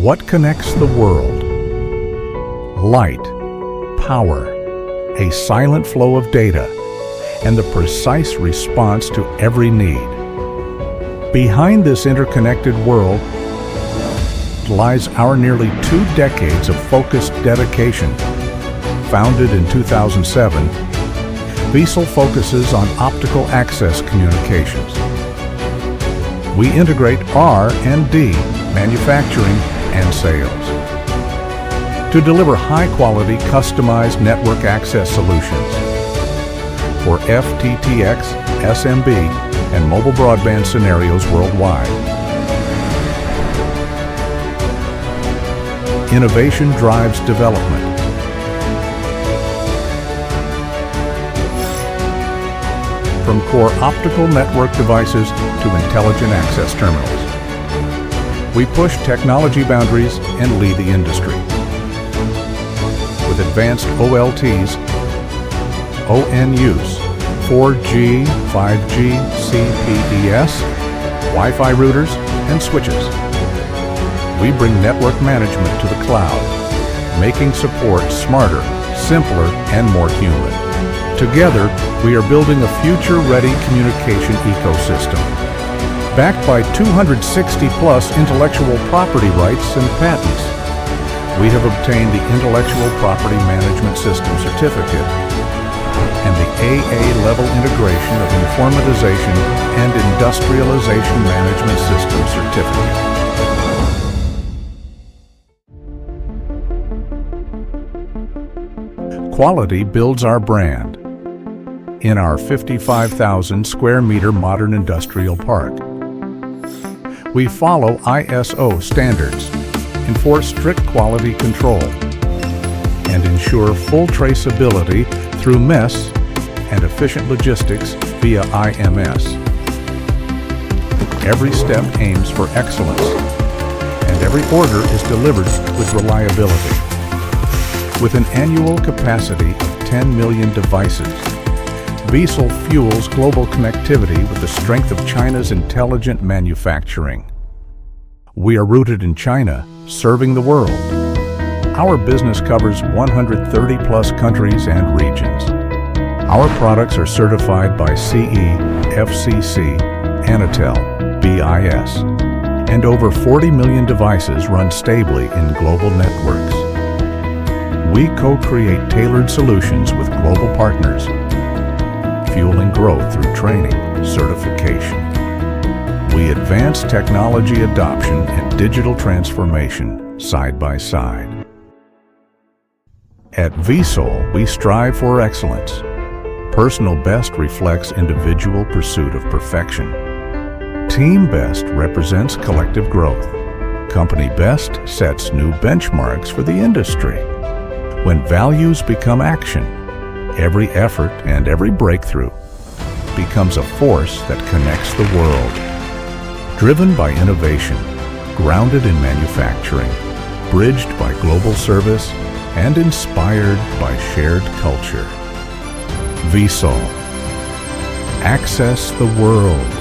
What connects the world? Light, power, a silent flow of data, and the precise response to every need. Behind this interconnected world lies our nearly 2 decades of focused dedication. Founded in 2007, VSOL focuses on optical access communications. We integrate R&D, manufacturing, and sales to deliver high-quality, customized network access solutions for FTTX&MBB and mobile broadband scenarios worldwide. Innovation drives development. From core optical network devices to intelligent access terminals, we push technology boundaries and lead the industry. With advanced OLTs, ONUs, 4G, 5G, CPES, Wi-Fi routers, and switches, we bring network management to the cloud, making support smarter, simpler, and more human. Together, we are building a future-ready communication ecosystem, backed by 260-plus intellectual property rights and patents. We have obtained the Intellectual Property Management System Certificate and the AA-level integration of Informatization and Industrialization Management System Certificate. Quality builds our brand. In our 55,000 square meter modern industrial park, we follow ISO standards, enforce strict quality control, and ensure full traceability through MES and efficient logistics via IMS. Every step aims for excellence, and every order is delivered with reliability. With an annual capacity of 10 million devices, VSOL fuels global connectivity with the strength of China's intelligent manufacturing. We are rooted in China, serving the world. Our business covers 130-plus countries and regions. Our products are certified by CE, FCC, Anatel, BIS, and over 40 million devices run stably in global networks. We co-create tailored solutions with global partners, fueling growth through training, certification. We advance technology adoption and digital transformation side by side. At VSOL, we strive for excellence. Personal best reflects individual pursuit of perfection. Team best represents collective growth. Company best sets new benchmarks for the industry. When values become action, every effort and every breakthrough becomes a force that connects the world. Driven by innovation, grounded in manufacturing, bridged by global service, and inspired by shared culture. VSOL. Access the world.